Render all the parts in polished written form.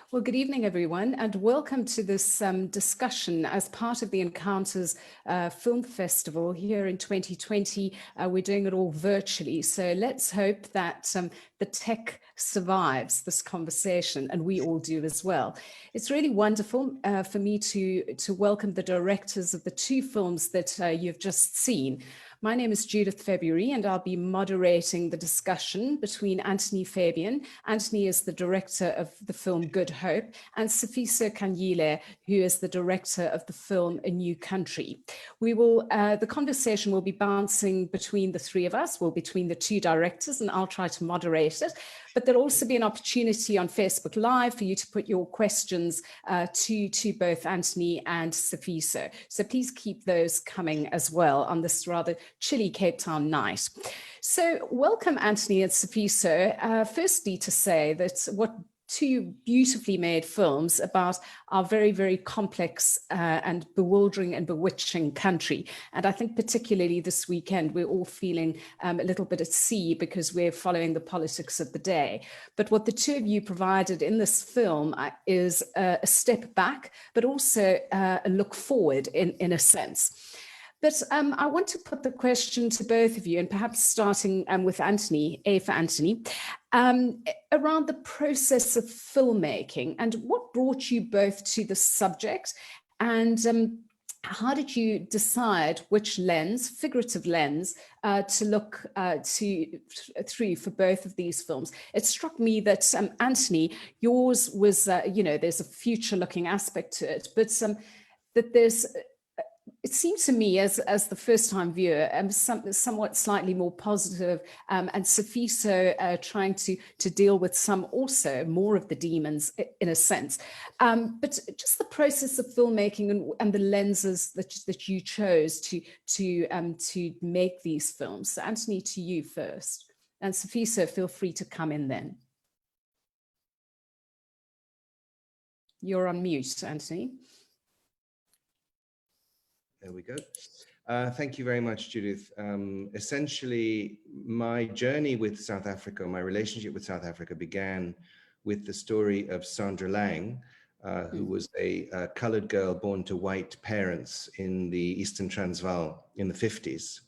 Well, good evening, everyone, and welcome to this discussion as part of the Encounters Film Festival here in 2020. We're doing it all virtually, so let's hope that the tech survives this conversation, and we all do as well. It's really wonderful for me to welcome the directors of the two films that you've just seen. My name is Judith February, and I'll be moderating the discussion between Anthony Fabian. Anthony is the director of the film Good Hope, and Sifiso Kanyile, who is the director of the film A New Country. The conversation will be bouncing between the three of us, between the two directors, and I'll try to moderate it. But there'll also be an opportunity on Facebook Live for you to put your questions to both Anthony and Sifiso. So please keep those coming as well on this rather chilly Cape Town night. So welcome, Anthony and Sifiso. Firstly, to say that what two beautifully made films about our very, very complex and bewildering and bewitching country. And I think particularly this weekend, we're all feeling a little bit at sea because we're following the politics of the day. But what the two of you provided in this film is a step back, but also a look forward in a sense. But I want to put the question to both of you, and perhaps starting with Anthony, for Anthony, around the process of filmmaking and what brought you both to the subject, and how did you decide which lens, figurative lens, to look through for both of these films? It struck me that, Anthony, yours was, there's a future-looking aspect to it, but that there's... It seems to me, as the first-time viewer, somewhat slightly more positive, and Sifiso trying to deal with some also more of the demons in a sense. But just the process of filmmaking and the lenses that you chose to make these films. So Anthony, to you first, and Sifiso, feel free to come in then. You're on mute, Anthony. There we go. Thank you very much, Judith. Essentially, my journey with South Africa, my relationship with South Africa began with the story of Sandra Lang, who was a colored girl born to white parents in the Eastern Transvaal in the 50s.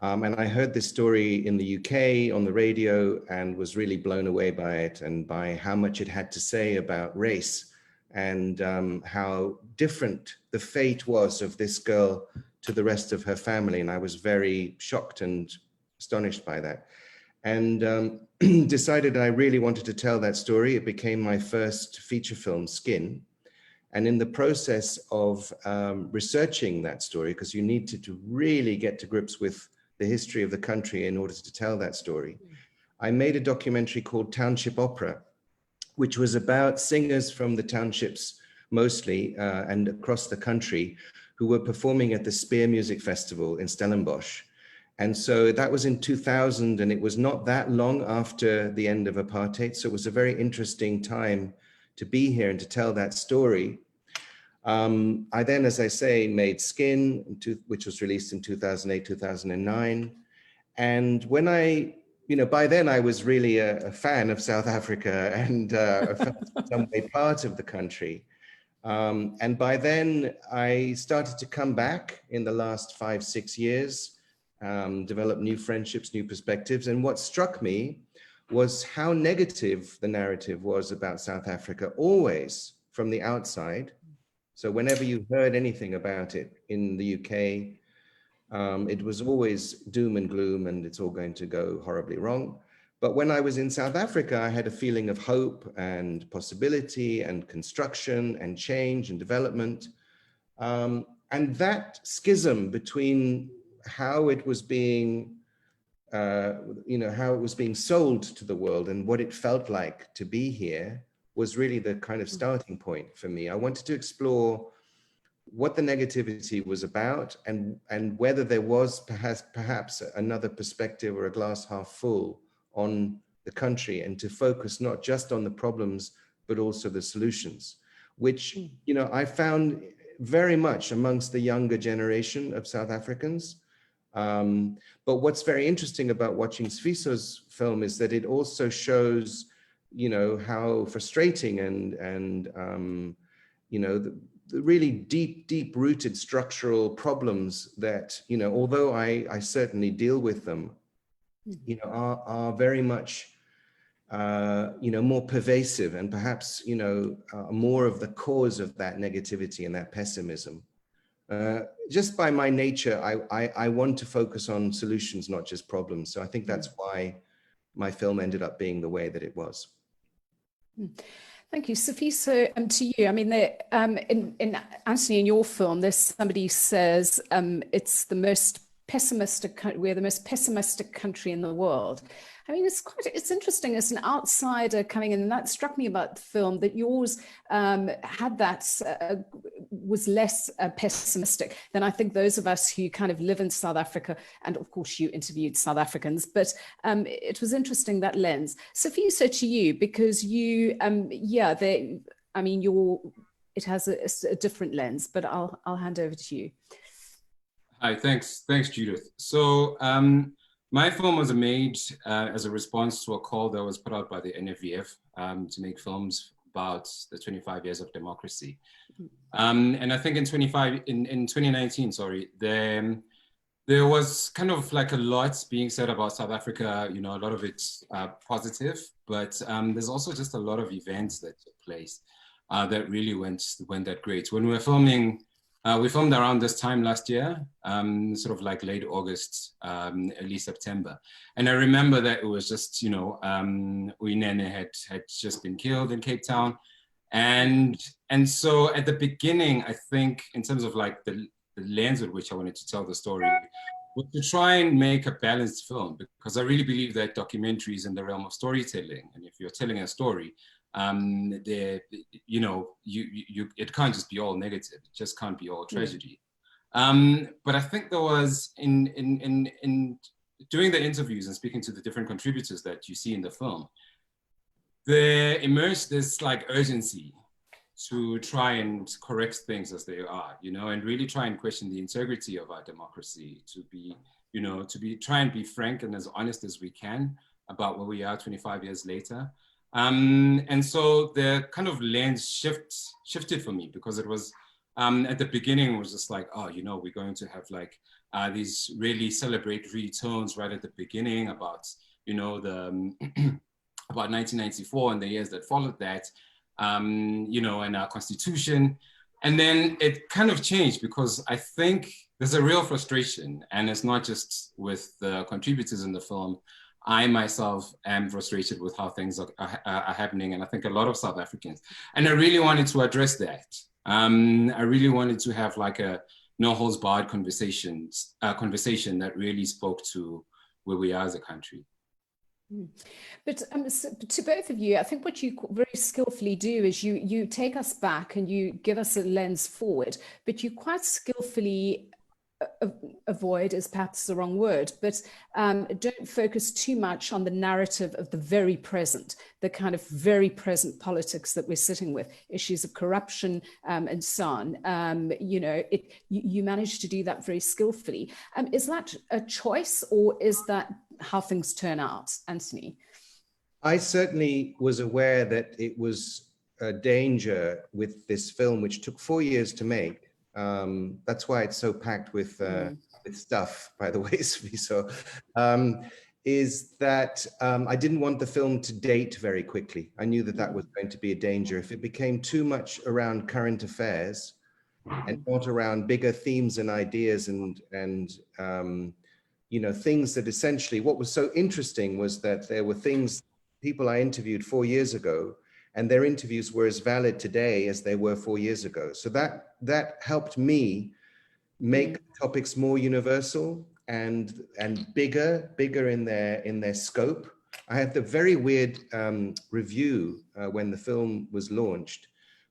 And I heard this story in the UK on the radio and was really blown away by it and by how much it had to say about race and how different the fate was of this girl to the rest of her family. And I was very shocked and astonished by that. And decided I really wanted to tell that story. It became my first feature film, Skin. And in the process of researching that story, because you need to really get to grips with the history of the country in order to tell that story, I made a documentary called Township Opera, which was about singers from the townships mostly and across the country who were performing at the Spear Music Festival in Stellenbosch. And so that was in 2000, and it was not that long after the end of apartheid. So it was a very interesting time to be here and to tell that story. I then, as I say, made Skin, which was released in 2008, 2009. And when by then I was really a fan of South Africa and some way part of the country. And by then I started to come back in the last 5-6 years, develop new friendships, new perspectives. And what struck me was how negative the narrative was about South Africa, always from the outside. So whenever you heard anything about it in the UK, it was always doom and gloom and it's all going to go horribly wrong. But when I was in South Africa, I had a feeling of hope and possibility and construction and change and development. And that schism between how it was being, how it was being sold to the world and what it felt like to be here was really the kind of starting point for me. I wanted to explore what the negativity was about and whether there was perhaps another perspective or a glass half full on the country, and to focus not just on the problems, but also the solutions, which, I found very much amongst the younger generation of South Africans. But what's very interesting about watching Sifiso's film is that it also shows you know, how frustrating and you know, the really deep rooted structural problems that, you know, although I certainly deal with them, you know, are very much, you know, more pervasive and perhaps, you know, more of the cause of that negativity and that pessimism. Just by my nature, I want to focus on solutions, not just problems. So I think that's why my film ended up being the way that it was. Thank you, Sophie. So to you, I mean, in Anthony, in your film, there's somebody says it's the most pessimistic, we're the most pessimistic country in the world. I mean, it's interesting as an outsider coming in, and that struck me about the film, that yours had that, was less pessimistic than I think those of us who kind of live in South Africa, and of course you interviewed South Africans, but it was interesting, that lens. Sophie, so to you, because you, yeah, I mean, it has a different lens, but I'll hand over to you. Hi, thanks, Judith. So my film was made as a response to a call that was put out by the NFVF to make films about the 25 years of democracy. And I think in 2019, sorry, there was kind of like a lot being said about South Africa, you know, a lot of it's positive, but there's also just a lot of events that took place that really went that great. When we were filming, we filmed around this time last year, sort of like late August, early September. And I remember that it was just, you know, Uyinene had just been killed in Cape Town. And so at the beginning, I think in terms of like the lens with which I wanted to tell the story, was to try and make a balanced film, because I really believe that documentary is in the realm of storytelling. And if you're telling a story, you know, it can't just be all negative. It just can't be all tragedy. But I think there was in doing the interviews and speaking to the different contributors that you see in the film, there emerged this like urgency to try and correct things as they are, you know, and really try and question the integrity of our democracy, to be, you know, try and be frank and as honest as we can about where we are 25 years later. And so the kind of lens shifted for me, because it was, at the beginning, it was just like, oh, you know, we're going to have like these really celebratory tones right at the beginning about, you know, about 1994 and the years that followed that, you know, and our constitution. And then it kind of changed, because I think there's a real frustration, and it's not just with the contributors in the film. I myself am frustrated with how things are happening, and I think a lot of South Africans. And I really wanted to address that. I really wanted to have like a no holds barred conversation that really spoke to where we are as a country. But so to both of you, I think what you very skillfully do is you take us back and you give us a lens forward, but you quite skillfully avoid is perhaps the wrong word, but don't focus too much on the narrative of the very present, the kind of very present politics that we're sitting with, issues of corruption and so on. You know, you manage to do that very skillfully. Is that a choice, or is that how things turn out, Anthony? I certainly was aware that it was a danger with this film, which took 4 years to make. That's why it's so packed with stuff, by the way, Sophie. So, is that I didn't want the film to date very quickly. I knew that that was going to be a danger. If it became too much around current affairs and not around bigger themes and ideas and you know, things that essentially, what was so interesting was that there were things, people I interviewed 4 years ago, and their interviews were as valid today as they were 4 years ago. So that helped me make topics more universal and bigger in their scope. I had the very weird review when the film was launched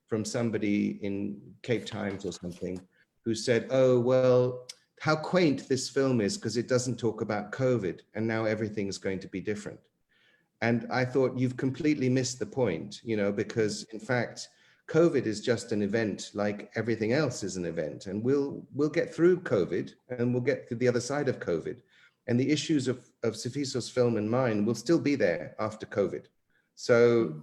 from somebody in Cape Times or something, who said, oh, well, how quaint this film is, because it doesn't talk about COVID, and now everything is going to be different. And I thought, you've completely missed the point, you know, because in fact, COVID is just an event like everything else is an event, and we'll get through COVID, and we'll get to the other side of COVID. And the issues of Siphiso's film and mine will still be there after COVID. So,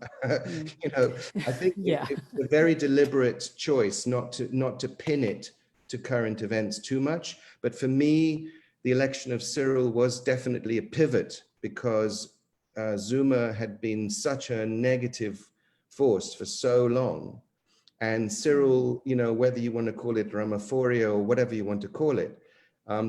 you know, I think Yeah. it's a very deliberate choice not to pin it to current events too much. But for me, the election of Cyril was definitely a pivot, because Zuma had been such a negative force for so long. And Cyril, you know, whether you want to call it Ramaphoria or whatever you want to call it,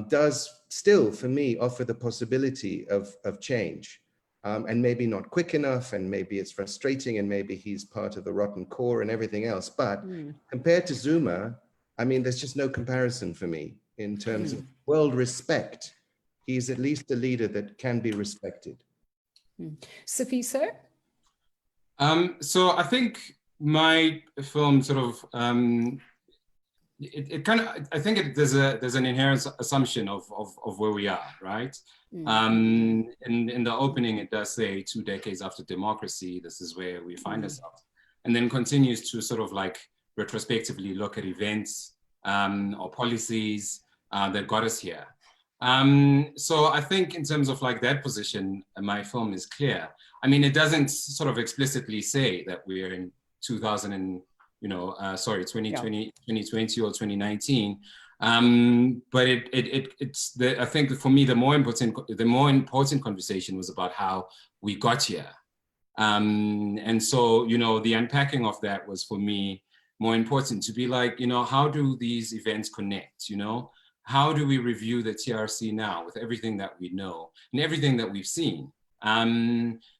does still, for me, offer the possibility of change. And maybe not quick enough, and maybe it's frustrating, and maybe he's part of the rotten core and everything else. But compared to Zuma, I mean, there's just no comparison for me in terms of world respect. He's at least a leader that can be respected. Sifiso? So I think my film sort of, it kind of, I think there's an inherent assumption of where we are, right? In the opening, it does say 2 decades after democracy, this is where we find ourselves. And then continues to sort of like retrospectively look at events or policies that got us here. So I think in terms of like that position, my film is clear. I mean, it doesn't sort of explicitly say that we're in 2020 or 2019. But it's I think for me, the more important conversation was about how we got here. And so, you know, the unpacking of that was for me more important, to be like, you know, how do these events connect, you know? How do we review the TRC now with everything that we know and everything that we've seen?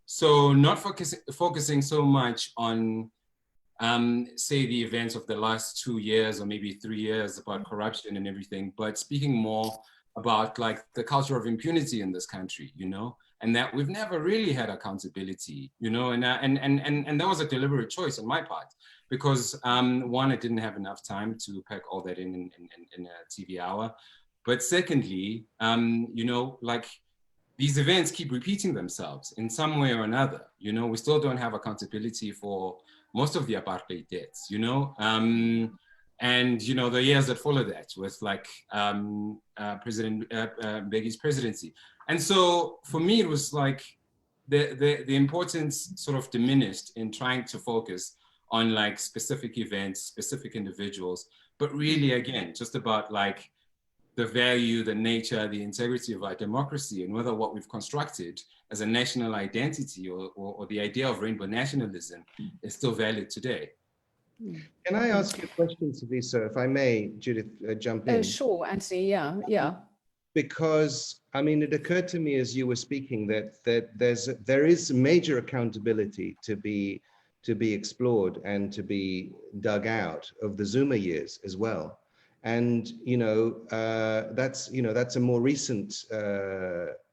So not focusing so much on, say, the events of the last 2 years or maybe 3 years about corruption and everything, but speaking more about like the culture of impunity in this country, you know, and that we've never really had accountability, you know, and that was a deliberate choice on my part, because one, I didn't have enough time to pack all that in a TV hour. But secondly, you know, like these events keep repeating themselves in some way or another. You know, we still don't have accountability for most of the apartheid deaths, you know, and, you know, the years that follow that with like President Mbeki's presidency. And so for me, it was like the importance sort of diminished in trying to focus on like specific events, specific individuals, but really, again, just about like the value, the nature, the integrity of our democracy, and whether what we've constructed as a national identity or the idea of rainbow nationalism is still valid today. Can I ask you a question, Sifiso, if I may, Judith, jump in? Sure, Anthony, yeah. Because, I mean, it occurred to me as you were speaking that there is major accountability to be explored and to be dug out of the Zuma years as well. And, you know, that's a more recent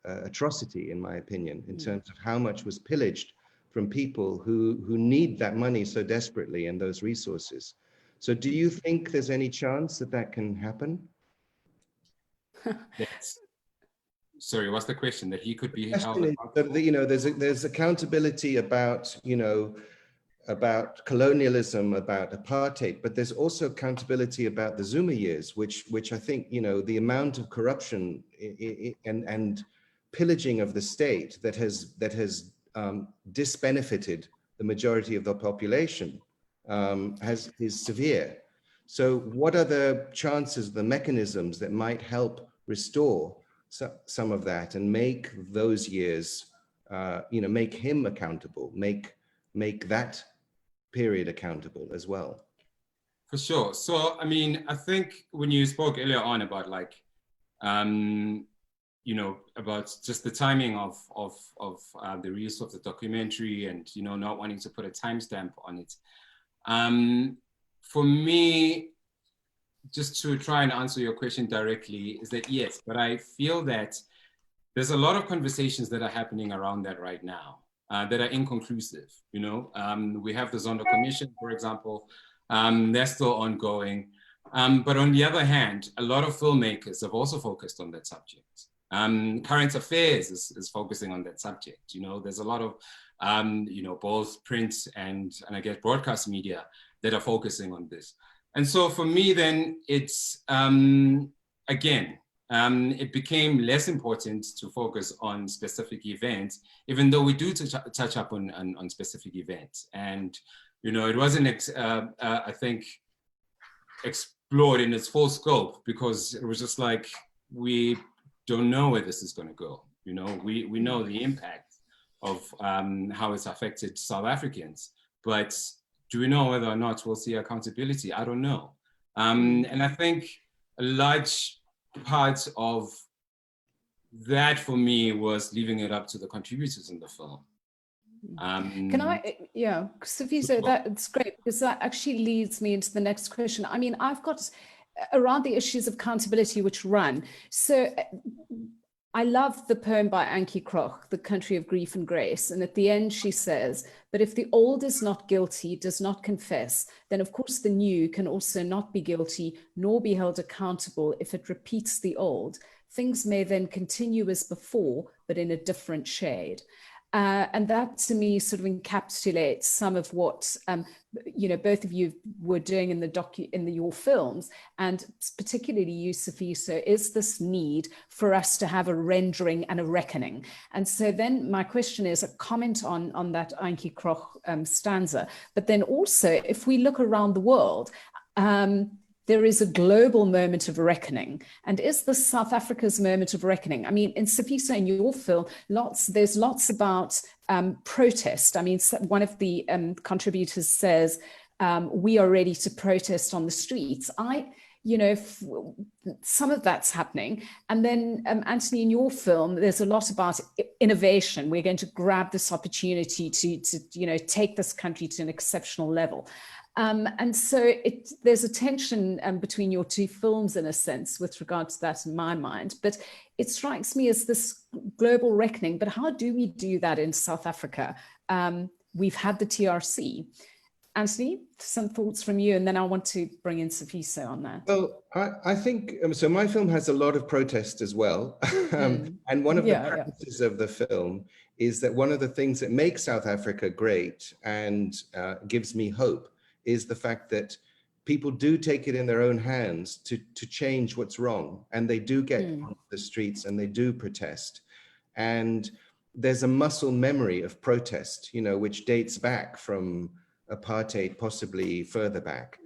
atrocity, in my opinion, in terms of how much was pillaged from people who need that money so desperately and those resources. So do you think there's any chance that can happen? Yes. Sorry, what's the question? That he could be held accountable? You know, there's accountability about, you know, about colonialism, about apartheid, but there's also accountability about the Zuma years, which I think, you know, the amount of corruption and pillaging of the state that has disbenefited the majority of the population is severe. So what are the chances, the mechanisms that might help restore some of that and make those years, you know, make him accountable, make that period accountable as well? For sure. So, I mean, I think when you spoke earlier on about like, you know, about just the timing of the release of the documentary and, you know, not wanting to put a timestamp on it. For me, just to try and answer your question directly, is that yes, but I feel that there's a lot of conversations that are happening around that right now that are inconclusive. You know, we have the Zondo Commission, for example, they're still ongoing. But on the other hand, a lot of filmmakers have also focused on that subject. Current Affairs is focusing on that subject. You know, there's a lot of, you know, both print and I guess broadcast media that are focusing on this. And so for me, then it's, again, it became less important to focus on specific events, even though we do touch up on specific events. And, you know, it wasn't, I think, explored in its full scope, because it was just like, we don't know where this is going to go. You know, we know the impact of how it's affected South Africans, but do we know whether or not we'll see accountability? I don't know. And I think a large part of that for me was leaving it up to the contributors in the film. Can I, yeah, Sifiso, that's great, because that actually leads me into the next question. I mean, I've got around the issues of accountability which run. So I love the poem by Ankie Krog, The Country of Grief and Grace. And at the end, she says, but if the old is not guilty, does not confess, then of course the new can also not be guilty, nor be held accountable if it repeats the old. Things may then continue as before, but in a different shade. And that to me sort of encapsulates some of what you know, both of you were doing in your films, and particularly you, Sifiso, is this need for us to have a rendering and a reckoning. And so then my question is a comment on that Ankie Krog stanza, but then also if we look around the world, there is a global moment of reckoning. And is this South Africa's moment of reckoning? I mean, in Sifiso, in your film, there's lots about protest. I mean, one of the contributors says, we are ready to protest on the streets. You know, some of that's happening. And then Anthony, in your film, there's a lot about innovation. We're going to grab this opportunity to you know, take this country to an exceptional level. And so there's a tension between your two films, in a sense, with regard to that in my mind. But it strikes me as this global reckoning. But how do we do that in South Africa? We've had the TRC. Anthony, some thoughts from you, and then I want to bring in Sifiso on that. Well, I think, so my film has a lot of protest as well. And one of the purposes of the film is that one of the things that makes South Africa great and gives me hope is the fact that people do take it in their own hands to change what's wrong. And they do get on the streets and they do protest. And there's a muscle memory of protest, you know, which dates back from apartheid, possibly further back,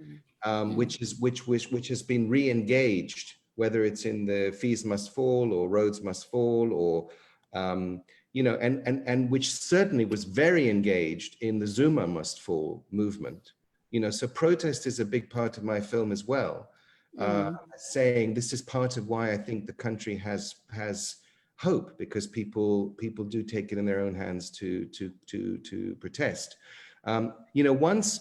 which has been re-engaged, whether it's in the Fees Must Fall or Roads Must Fall, or you know, and which certainly was very engaged in the Zuma Must Fall movement. You know, so protest is a big part of my film as well, saying this is part of why I think the country has hope, because people do take it in their own hands to protest. You know, once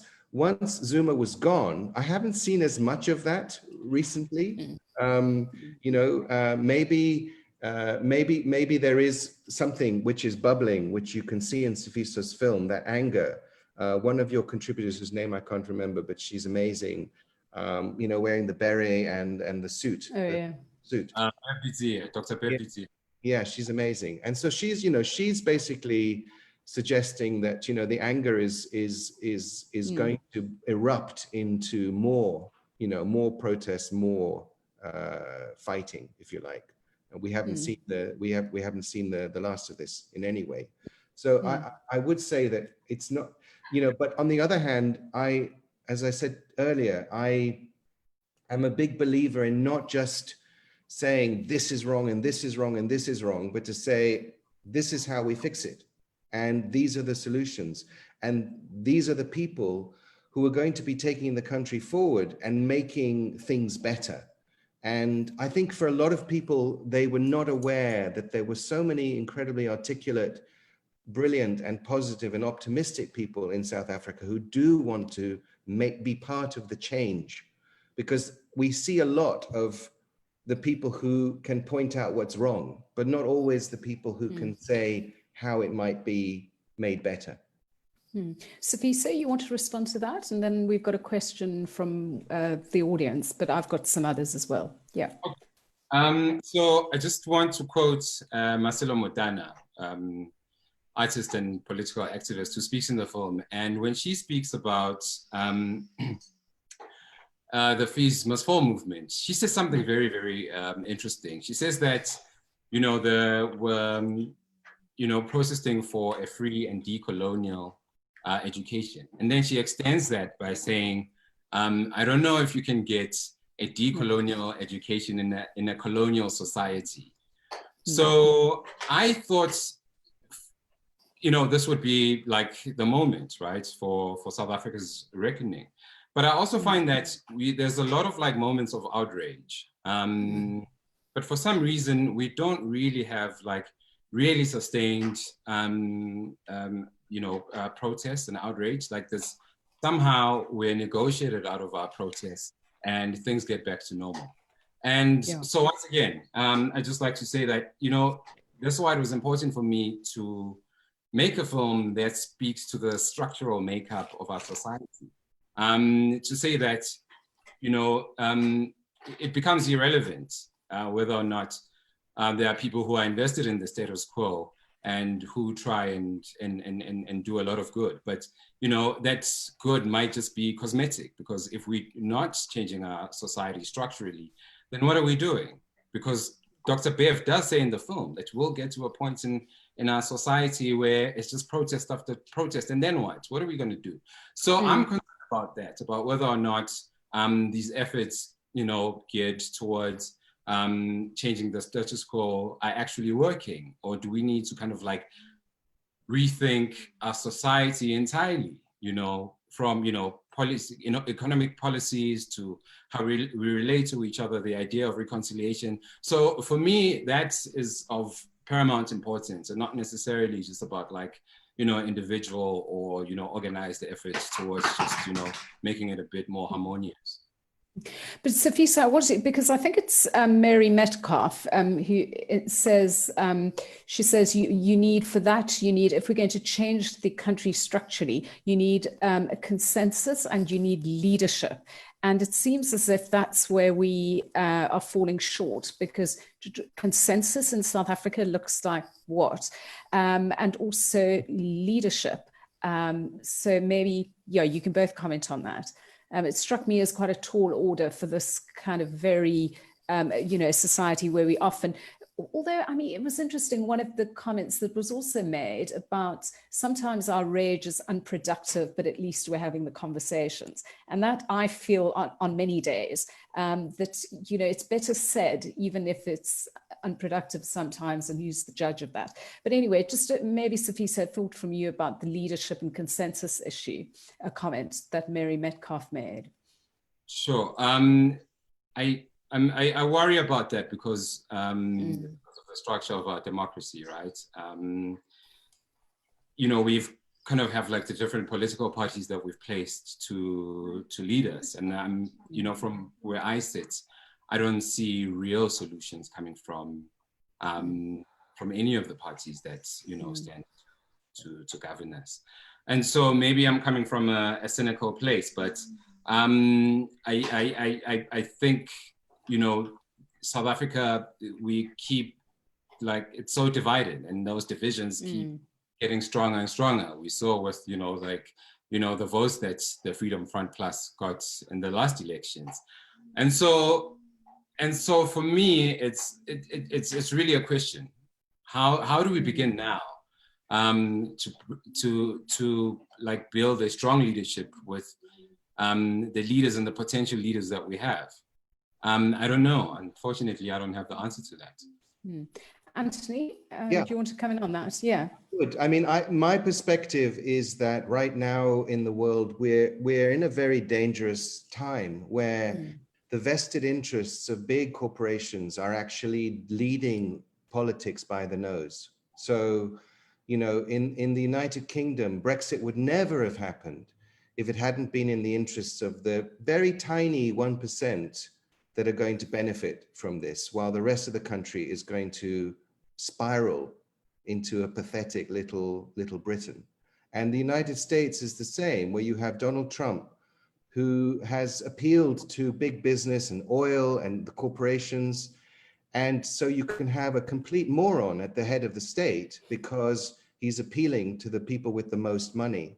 Zuma was gone, I haven't seen as much of that recently. You know, maybe there is something which is bubbling, which you can see in Sifiso's film, that anger. One of your contributors, whose name I can't remember, but she's amazing, you know, wearing the beret and the suit. Oh, yeah. Suit. Dr. Pepiti. Yeah, she's amazing. And so she's, you know, she's basically suggesting that, you know, the anger is going to erupt into more, you know, more protests, more fighting, if you like. And we haven't seen we haven't seen the last of this in any way. So I would say that it's not, you know, but on the other hand, as I said earlier, I am a big believer in not just saying this is wrong and this is wrong and this is wrong, but to say this is how we fix it. And these are the solutions. And these are the people who are going to be taking the country forward and making things better. And I think for a lot of people, they were not aware that there were so many incredibly articulate, brilliant and positive and optimistic people in South Africa who do want to be part of the change, because we see a lot of the people who can point out what's wrong, but not always the people who can say how it might be made better. Sifiso, you want to respond to that? And then we've got a question from the audience, but I've got some others as well. Yeah. Okay. So I just want to quote Marcelo Modana, artist and political activist who speaks in the film. And when she speaks about the Fees Must Fall movement. She says something very, very interesting. She says that, protesting for a free and decolonial education. And then she extends that by saying, I don't know if you can get a decolonial education in a colonial society. So I thought, this would be like the moment, right, for South Africa's reckoning. But I also find that there's a lot of like moments of outrage. But for some reason, we don't really have like really sustained, protests and outrage. Like this, somehow we're negotiated out of our protests and things get back to normal. And so once again, I'd just like to say that, that's why it was important for me to make a film that speaks to the structural makeup of our society. To say that, it becomes irrelevant whether or not there are people who are invested in the status quo and who try and do a lot of good. But, that good might just be cosmetic, because if we're not changing our society structurally, then what are we doing? Because Dr. Bev does say in the film that we'll get to a point in our society where it's just protest after protest, and then what? What are we going to do? So I'm concerned about that, about whether or not these efforts, geared towards changing the status quo are actually working, or do we need to kind of like rethink our society entirely, from, policy, economic policies to how we relate to each other, the idea of reconciliation. So for me, that is of paramount importance, and not necessarily just about like, individual or, organized efforts towards just, making it a bit more harmonious. But Safisa, because I think it's Mary Metcalf who it says, she says you need, if we're going to change the country structurally, you need a consensus and you need leadership. And it seems as if that's where we are falling short, because consensus in South Africa looks like what? And also leadership. So maybe, you can both comment on that. It struck me as quite a tall order for this kind of very, society where we often, although, it was interesting, one of the comments that was also made about sometimes our rage is unproductive, but at least we're having the conversations. And that I feel on many days, that, it's better said, even if it's unproductive sometimes, and who's the judge of that. But anyway, just maybe Safisa, thought from you about the leadership and consensus issue, a comment that Mary Metcalf made. Sure. I worry about that because of the structure of our democracy, right? We've kind of have like the different political parties that we've placed to lead us, and from where I sit, I don't see real solutions coming from any of the parties that stand to govern us. And so maybe I'm coming from a cynical place, but I think South Africa, we keep it's so divided, and those divisions keep getting stronger and stronger. We saw with the votes that the Freedom Front Plus got in the last elections, and so for me, it's really a question: how do we begin now to build a strong leadership with the leaders and the potential leaders that we have? I don't know. Unfortunately, I don't have the answer to that. Anthony, do you want to comment on that? Yeah. Good. My perspective is that right now in the world, we're in a very dangerous time where the vested interests of big corporations are actually leading politics by the nose. So, in the United Kingdom, Brexit would never have happened if it hadn't been in the interests of the very tiny 1% that are going to benefit from this, while the rest of the country is going to spiral into a pathetic little Britain. And the United States is the same, where you have Donald Trump, who has appealed to big business and oil and the corporations. And so you can have a complete moron at the head of the state because he's appealing to the people with the most money.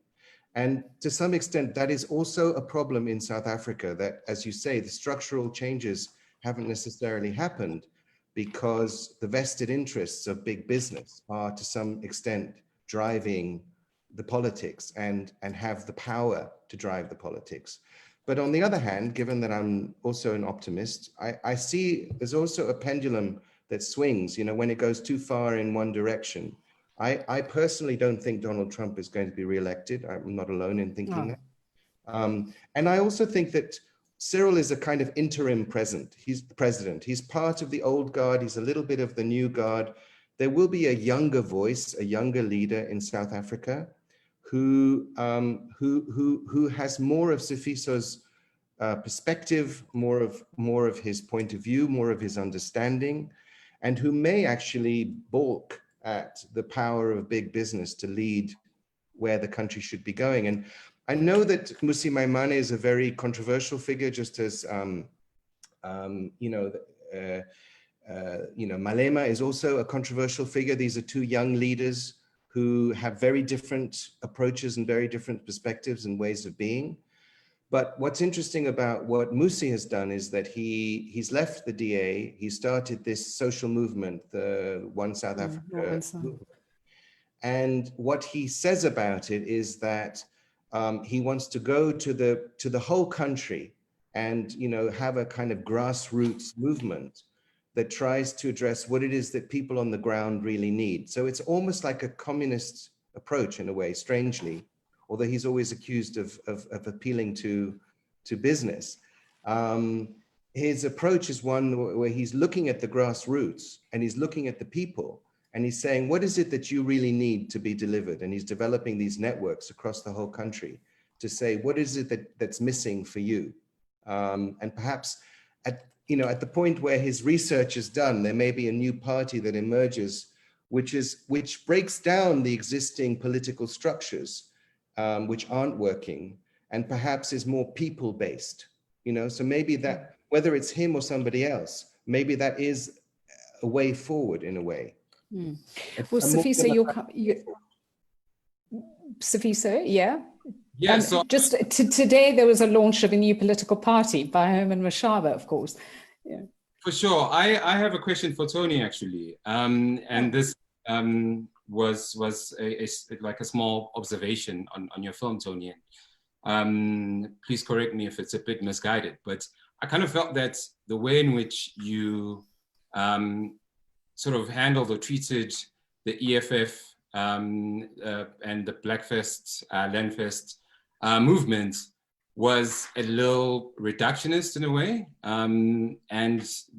And to some extent, that is also a problem in South Africa, that, as you say, the structural changes haven't necessarily happened because the vested interests of big business are to some extent driving the politics and have the power to drive the politics. But on the other hand, given that I'm also an optimist, I see there's also a pendulum that swings, you know, when it goes too far in one direction. I personally don't think Donald Trump is going to be reelected. I'm not alone in thinking that. And I also think that Cyril is a kind of interim president. He's part of the old guard. He's a little bit of the new guard. There will be a younger voice, a younger leader in South Africa who has more of Sifiso's perspective, more of his point of view, more of his understanding, and who may actually balk at the power of big business to lead where the country should be going. And I know that Mmusi Maimane is a very controversial figure, just as Malema is also a controversial figure. These are two young leaders who have very different approaches and very different perspectives and ways of being. But what's interesting about what Mmusi has done is that he's left the DA. He started this social movement, the One South Africa movement. And what he says about it is that he wants to go to the whole country and, you know, have a kind of grassroots movement that tries to address what it is that people on the ground really need. So it's almost like a communist approach in a way, strangely, although he's always accused of appealing to business. His approach is one where he's looking at the grassroots and he's looking at the people and he's saying, what is it that you really need to be delivered? And he's developing these networks across the whole country to say, what is it that's missing for you? And perhaps at the point where his research is done, there may be a new party that emerges, which breaks down the existing political structures, which aren't working, and perhaps is more people-based. You know, so maybe that, whether it's him or somebody else, maybe that is a way forward in a way. Mm. Well, Sifiso, Sifiso, yeah. Yeah, so just today there was a launch of a new political party by Herman Mashaba, of course. Yeah. For sure. I have a question for Tony, actually. And this was like a small observation on your film, Tony. Please correct me if it's a bit misguided, but I kind of felt that the way in which you sort of handled or treated the EFF and the Blackfest, Landfest movement was a little reductionist in a way, and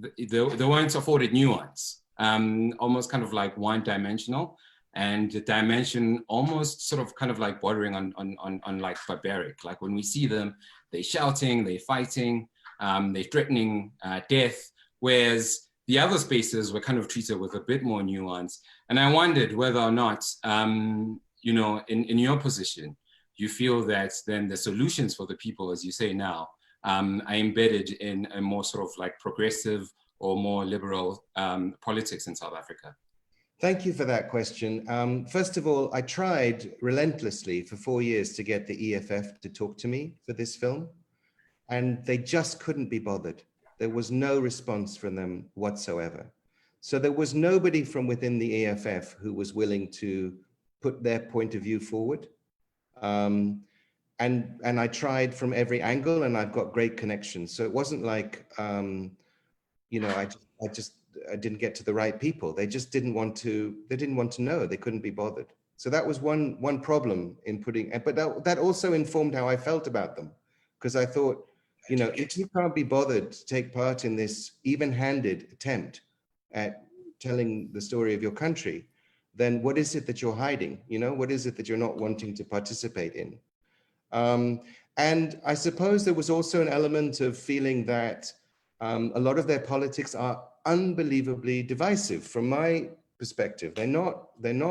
the ones afforded nuance, almost kind of like one-dimensional, and the dimension almost sort of kind of like bordering on like barbaric. Like when we see them, they're shouting, they're fighting, they're threatening death, whereas the other spaces were kind of treated with a bit more nuance. And I wondered whether or not, you know, in your position, you feel that then the solutions for the people, as you say now, are embedded in a more sort of like progressive or more liberal politics in South Africa? Thank you for that question. First of all, I tried relentlessly for 4 years to get the EFF to talk to me for this film, and they just couldn't be bothered. There was no response from them whatsoever. So there was nobody from within the EFF who was willing to put their point of view forward. And I tried from every angle, and I've got great connections. So it wasn't like, you know, I didn't get to the right people. They just didn't want to know. They couldn't be bothered. So that was one problem in putting, but that also informed how I felt about them, because I thought, you know, if you can't be bothered to take part in this even-handed attempt at telling the story of your country, then what is it that you're hiding? You know, what is it that you're not wanting to participate in? And I suppose there was also an element of feeling that a lot of their politics are unbelievably divisive from my perspective. They're not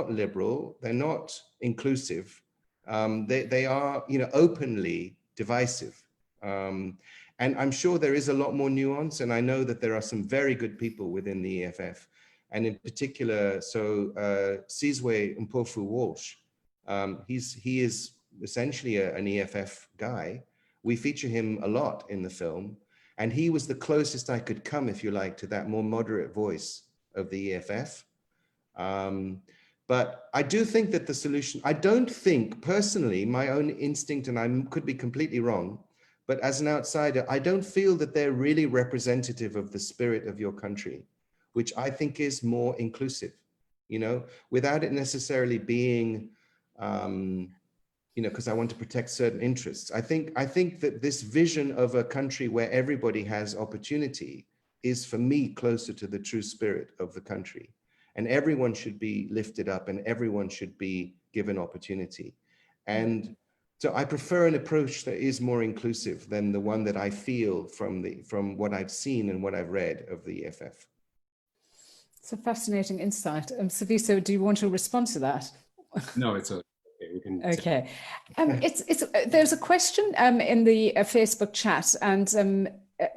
liberal, they're not inclusive. They are, you know, openly divisive. And I'm sure there is a lot more nuance, and I know that there are some very good people within the EFF, and in particular, so Sizwe Mpofu Walsh, he is essentially an EFF guy. We feature him a lot in the film, and he was the closest I could come, if you like, to that more moderate voice of the EFF. But I do think that the solution, I don't think personally, my own instinct, and I could be completely wrong, but as an outsider, I don't feel that they're really representative of the spirit of your country, which I think is more inclusive, you know, without it necessarily being, you know, because I want to protect certain interests. I think that this vision of a country where everybody has opportunity is, for me, closer to the true spirit of the country. And everyone should be lifted up and everyone should be given opportunity. And so I prefer an approach that is more inclusive than the one that I feel from what I've seen and what I've read of the EFF. It's a fascinating insight. Sifiso, do you want to respond to that? No, it's okay. We can. Okay. There's a question in the Facebook chat, and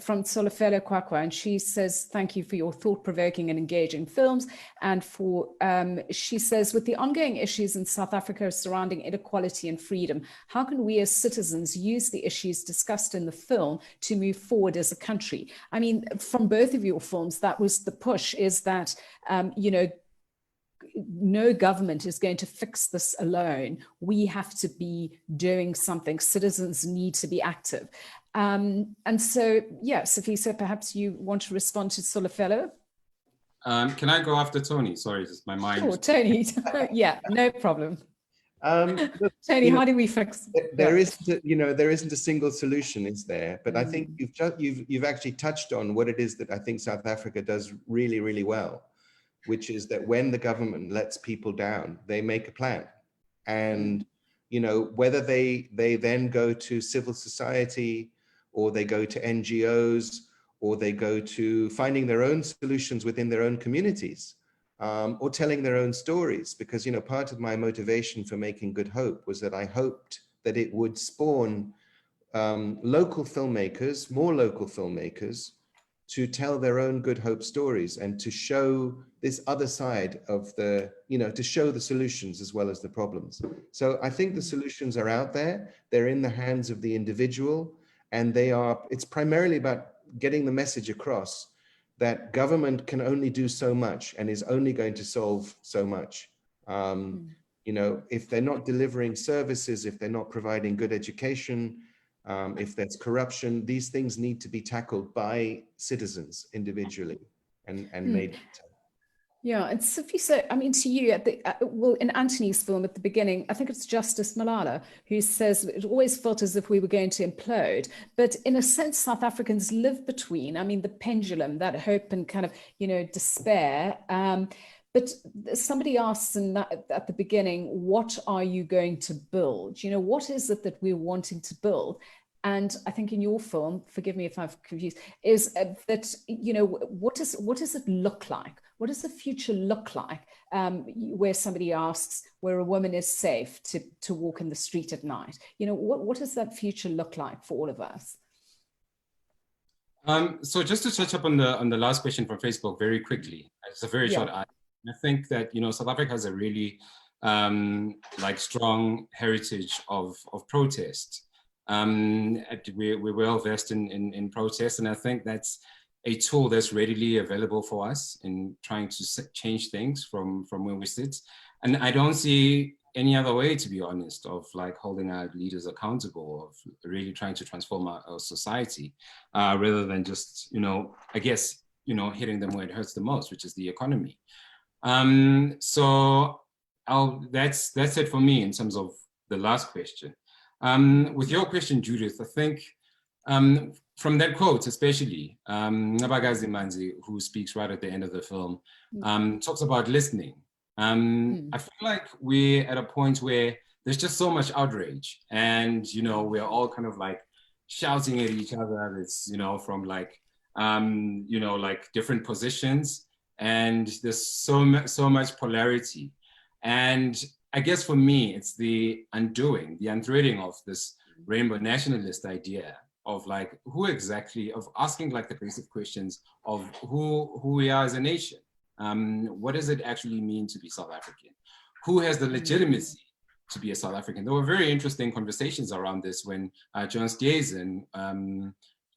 from Solofelo Kwakwa, and she says, thank you for your thought-provoking and engaging films. And for, she says, with the ongoing issues in South Africa surrounding inequality and freedom, how can we as citizens use the issues discussed in the film to move forward as a country? I mean, from both of your films, that was the push, is that, you know, no government is going to fix this alone. We have to be doing something. Citizens need to be active. And so, yeah, Sifiso, perhaps you want to respond to Solofelo? Can I go after Tony? Sorry, just my mind. Sure, Tony. Yeah, no problem. Look, Tony, how do we fix? There isn't, you know, there isn't a single solution, is there? But I think you've actually touched on what it is that I think South Africa does really, really well, which is that when the government lets people down, they make a plan. And, you know, whether they then go to civil society, or they go to NGOs, or they go to finding their own solutions within their own communities, or telling their own stories. Because, you know, part of my motivation for making Good Hope was that I hoped that it would spawn local filmmakers, more local filmmakers, to tell their own Good Hope stories and to show this other side of the, you know, to show the solutions as well as the problems. So I think the solutions are out there. They're in the hands of the individual, and it's primarily about getting the message across that government can only do so much and is only going to solve so much. You know, if they're not delivering services, if they're not providing good education, if there's corruption, these things need to be tackled by citizens individually and made better. Yeah, and Sifiso, I mean, to you, well, in Anthony's film at the beginning, I think it's Justice Malala who says it always felt as if we were going to implode. But in a sense, South Africans live between, I mean, the pendulum, that hope and kind of, you know, despair. But somebody asks at the beginning, what are you going to build? You know, what is it that we're wanting to build? And I think in your film, forgive me if I've confused, is that, you know, what does it look like? What does the future look like where somebody asks where a woman is safe to walk in the street at night? You know, what does that future look like for all of us? So just to touch up on the last question from Facebook very quickly, it's a very short answer. I think that, you know, South Africa has a really like strong heritage of protest. We're well versed in protest, and I think that's a tool that's readily available for us in trying to change things from where we sit. And I don't see any other way, to be honest, of like holding our leaders accountable, of really trying to transform our society, rather than just, you know, I guess, you know, hitting them where it hurts the most, which is the economy. So that's it for me in terms of the last question. With your question, Judith, I think from that quote, especially, Ngabakazi Manzi, who speaks right at the end of the film, talks about listening. I feel like we're at a point where there's just so much outrage, and, you know, we're all kind of like shouting at each other. It's, you know, from like, you know, like different positions, and there's so much polarity. And I guess for me, it's the unthreading of this rainbow nationalist idea of like, of asking like the basic questions of who we are as a nation. What does it actually mean to be South African? Who has the legitimacy to be a South African. There were very interesting conversations around this when John Stiezen,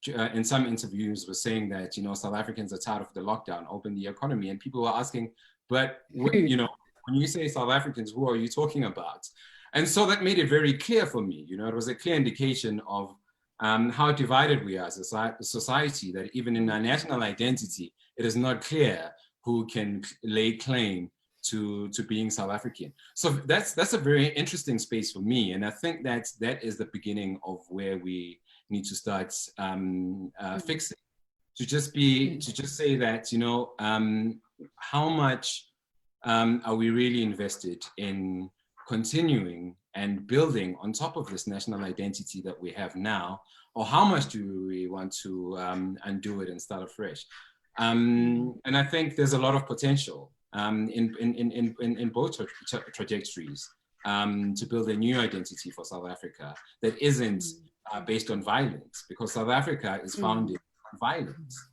in some interviews, was saying that, you know, South Africans are tired of the lockdown, open the economy, and people were asking, but you know, when you say South Africans, who are you talking about? And so that made it very clear for me. You know, it was a clear indication of how divided we are as a society, that even in our national identity, it is not clear who can lay claim to being South African. So that's a very interesting space for me. And I think that is the beginning of where we need to start fixing. To just say that, you know, how much are we really invested in continuing and building on top of this national identity that we have now, or how much do we want to undo it and start afresh? And I think there's a lot of potential in both trajectories to build a new identity for South Africa that isn't based on violence, because South Africa is founded on violence.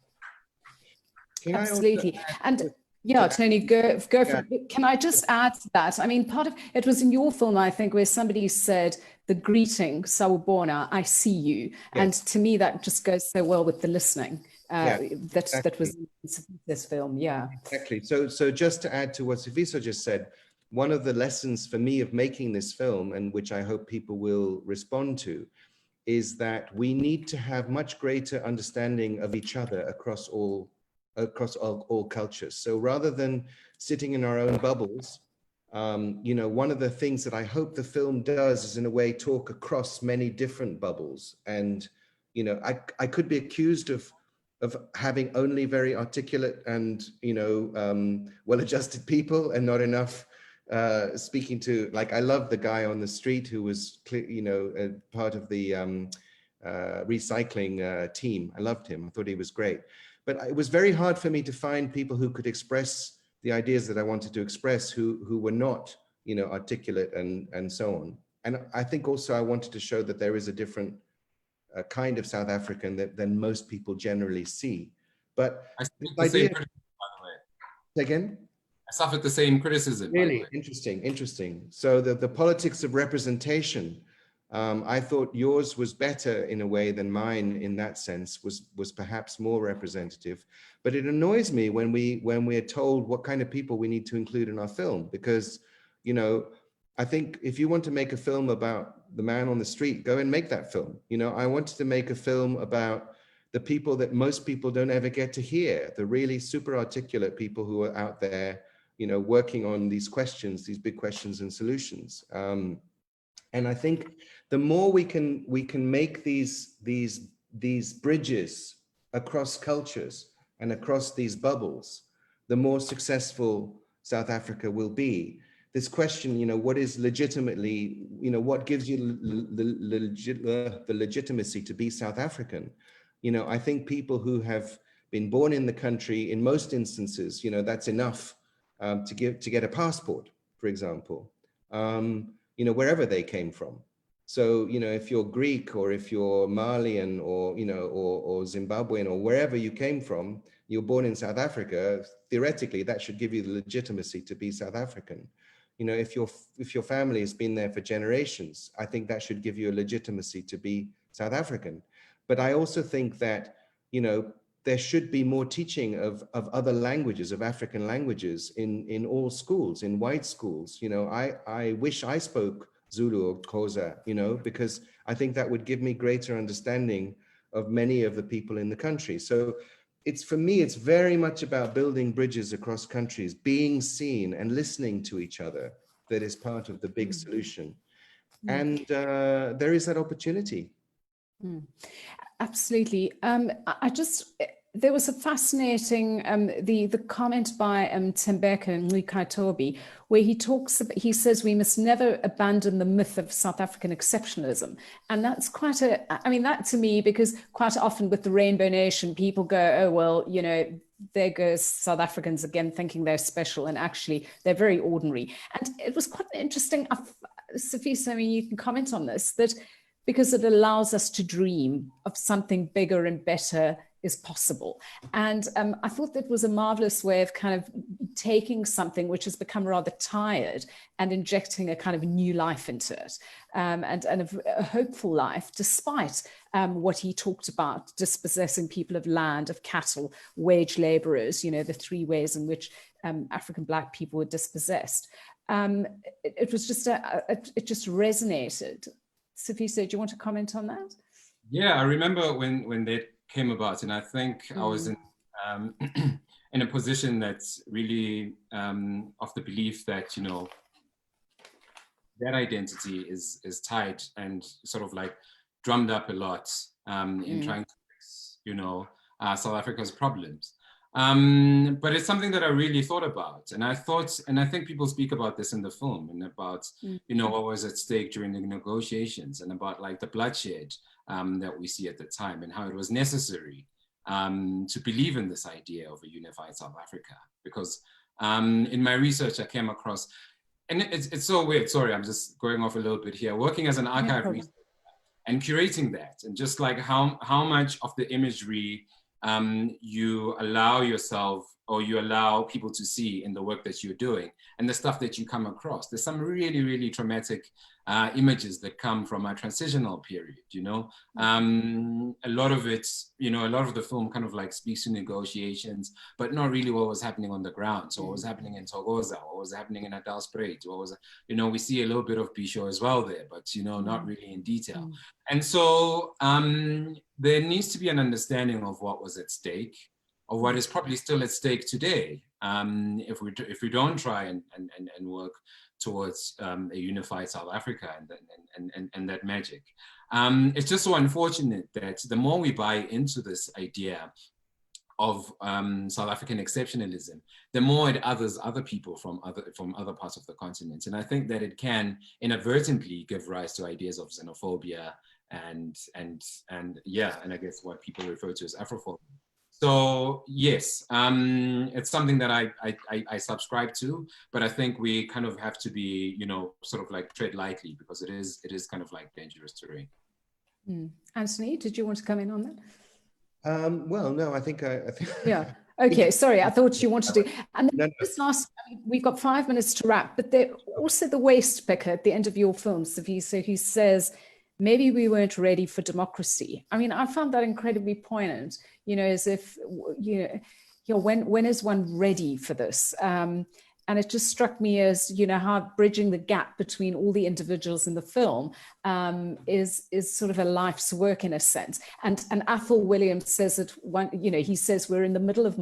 Absolutely. And yeah, Tony, go for it. Can I just add to that? I mean, part of it was in your film, I think, where somebody said the greeting, Sawubona, I see you. Yes. And to me, that just goes so well with the listening. That was in this film, yeah. Exactly. So just to add to what Sifiso just said, one of the lessons for me of making this film, and which I hope people will respond to, is that we need to have much greater understanding of each other across all cultures. So rather than sitting in our own bubbles, you know, one of the things that I hope the film does is in a way talk across many different bubbles. And, you know, I could be accused of having only very articulate and, you know, well-adjusted people and not enough speaking to, like, I love the guy on the street who was, you know, part of the recycling team. I loved him. I thought he was great. But it was very hard for me to find people who could express the ideas that I wanted to express, who were not, you know, articulate and so on. And I think also I wanted to show that there is a different kind of South African than most people generally see. But I suffered the same criticism, by the way. Again? I suffered the same criticism. Really interesting. So the politics of representation, I thought yours was better in a way than mine in that sense, was perhaps more representative. But it annoys me when we are told what kind of people we need to include in our film, because, you know, I think if you want to make a film about the man on the street, go and make that film. You know, I wanted to make a film about the people that most people don't ever get to hear, the really super articulate people who are out there, you know, working on these questions, these big questions and solutions. And I think the more we can make these bridges across cultures and across these bubbles, the more successful South Africa will be. This question, you know, what is legitimately, you know, what gives you the legitimacy to be South African? You know, I think people who have been born in the country, in most instances, you know, that's enough to get a passport, for example, you know, wherever they came from. So, you know, if you're Greek or if you're Malian or, you know, or Zimbabwean or wherever you came from, you're born in South Africa, theoretically, that should give you the legitimacy to be South African. You know, if your family has been there for generations, I think that should give you a legitimacy to be South African. But I also think that, you know, there should be more teaching of other languages, of African languages in all schools, in white schools. You know, I wish I spoke Zulu or Xhosa, you know, because I think that would give me greater understanding of many of the people in the country. So for me, it's very much about building bridges across countries, being seen and listening to each other. That is part of the big solution. And there is that opportunity. Absolutely. There was a fascinating, the comment by Tembeka Ngcukaitobi, where he says we must never abandon the myth of South African exceptionalism. And that's that to me, because quite often with the Rainbow Nation, people go, oh, well, you know, there goes South Africans again, thinking they're special, and actually they're very ordinary. And it was quite interesting, Sifiso, I mean, you can comment on this, that because it allows us to dream of something bigger and better is possible. And I thought that was a marvelous way of kind of taking something which has become rather tired and injecting a kind of new life into it, and a hopeful life, despite what he talked about, dispossessing people of land, of cattle, wage laborers, you know, the three ways in which African Black people were dispossessed. It was just, it just resonated. Sifiso, do you want to comment on that? Yeah, I remember when that came about, and I think I was in in a position that's really of the belief that, you know, that identity is tied and sort of like drummed up a lot in trying to fix, you know, South Africa's problems. But it's something that I really thought about, and I think people speak about this in the film, and about, you know, what was at stake during the negotiations, and about like the bloodshed that we see at the time, and how it was necessary to believe in this idea of a unified South Africa. Because in my research, I came across, and it's so weird, sorry, I'm just going off a little bit here, working as an archive researcher and curating that, and just like how much of the imagery you allow yourself, or you allow people to see in the work that you're doing, and the stuff that you come across. There's some really, really traumatic images that come from a transitional period, you know. A lot of it, you know, a lot of the film kind of like speaks to negotiations, but not really what was happening on the ground. So what was happening in Thokoza, what was happening in Adelspreit, what was, you know, we see a little bit of Bisho as well there, but, you know, not really in detail. And so there needs to be an understanding of what was at stake, of what is probably still at stake today, if we don't try and work towards a unified South Africa and that magic. It's just so unfortunate that the more we buy into this idea of South African exceptionalism, the more it others other people from other parts of the continent, and I think that it can inadvertently give rise to ideas of xenophobia and I guess what people refer to as Afrophobia. So yes, it's something that I subscribe to, but I think we kind of have to be, you know, sort of like tread lightly, because it is kind of like dangerous terrain. Anthony, did you want to come in on that? Well, no, I think yeah. Okay, sorry, I thought you wanted to. And then this last, we've got 5 minutes to wrap, but there also the waste picker at the end of your film, Sifiso, who says, maybe we weren't ready for democracy. I mean, I found that incredibly poignant, you know, as if, you know, when is one ready for this? And it just struck me as, you know, how bridging the gap between all the individuals in the film is sort of a life's work in a sense. And Athol Williams says that one, you know, he says we're in the middle of,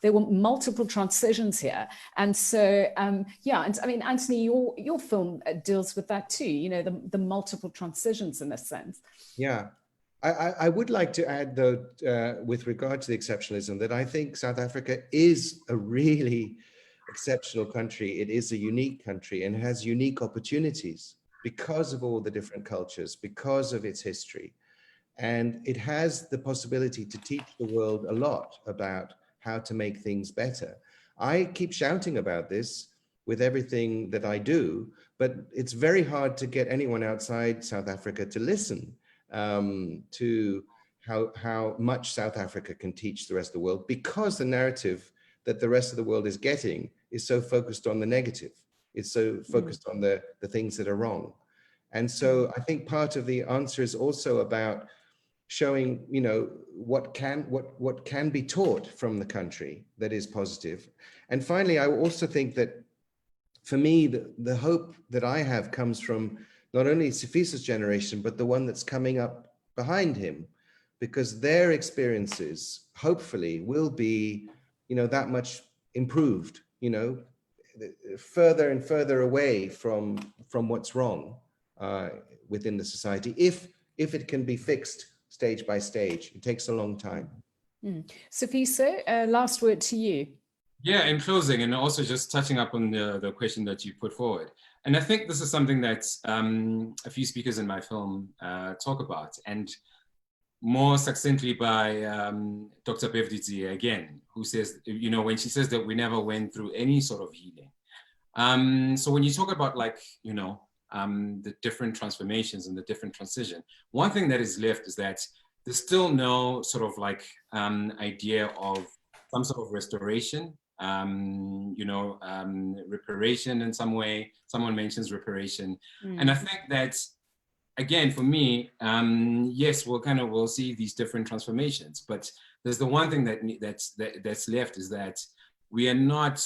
there were multiple transitions here. And so, yeah, and I mean, Anthony, your film deals with that too, you know, the multiple transitions in a sense. Yeah. I would like to add, though, with regard to the exceptionalism, that I think South Africa is a really exceptional country. It is a unique country and has unique opportunities because of all the different cultures, because of its history. And it has the possibility to teach the world a lot about how to make things better. I keep shouting about this with everything that I do, but it's very hard to get anyone outside South Africa to listen to how much South Africa can teach the rest of the world, because the narrative that the rest of the world is getting is so focused on the negative. It's so focused on the things that are wrong. And so I think part of the answer is also about showing, you know, what can be taught from the country that is positive. And finally, I also think that for me, the hope that I have comes from not only Sifiso's generation, but the one that's coming up behind him, because their experiences hopefully will be, you know, that much improved, you know, further and further away from what's wrong within the society, if it can be fixed stage by stage. It takes a long time. Sifiso, last word to you. Yeah, in closing, and also just touching up on the question that you put forward. And I think this is something that a few speakers in my film talk about, and more succinctly by Dr. Bevdidzi again, who says, you know, when she says that we never went through any sort of healing. So when you talk about, like, you know, the different transformations and the different transition, one thing that is left is that there's still no sort of like idea of some sort of restoration, reparation in some way. Someone mentions reparation. And I think that, again, for me, yes, we'll see these different transformations, but there's the one thing that's left is that we are not,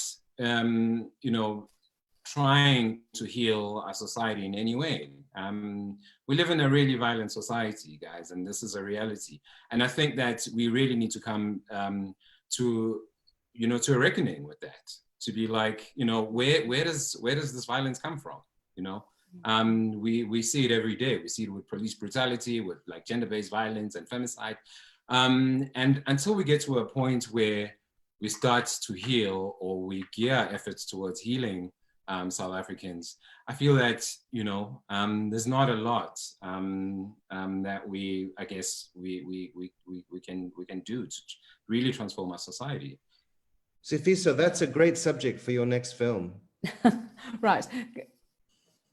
trying to heal our society in any way. We live in a really violent society, guys, and this is a reality. And I think that we really need to come to a reckoning with that, to be like, where does this violence come from? We see it every day. We see it with police brutality, with like gender-based violence and femicide. And until we get to a point where we start to heal, or we gear efforts towards healing South Africans, I feel that, there's not a lot that we can do to really transform our society. Sifiso, that's a great subject for your next film. Right.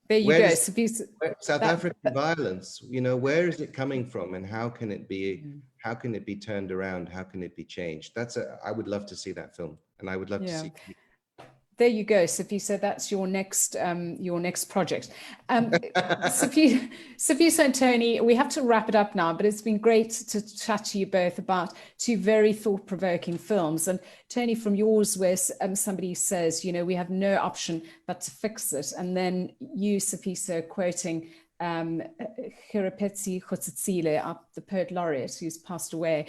There you go. South African violence, where is it coming from, and how can it be turned around? How can it be changed? I would love to see that film, and I would love to see. There you go, Sifiso. That's your next project. Sifiso and Tony, we have to wrap it up now, but it's been great to chat to you both about two very thought-provoking films. And Tony, from yours, where somebody says, we have no option but to fix it, and then you, Sifiso, quoting Khirapetsi Kgotsitsile, the poet laureate who's passed away.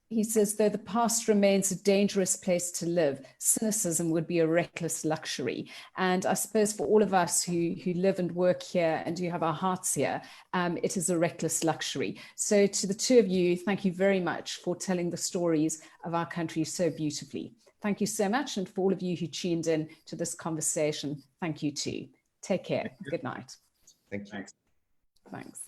He says, though the past remains a dangerous place to live, cynicism would be a reckless luxury. And I suppose for all of us who live and work here and who have our hearts here, it is a reckless luxury. So to the two of you, thank you very much for telling the stories of our country so beautifully. Thank you so much. And for all of you who tuned in to this conversation, thank you too. Take care. Good night. Thank you. Thanks. Thanks.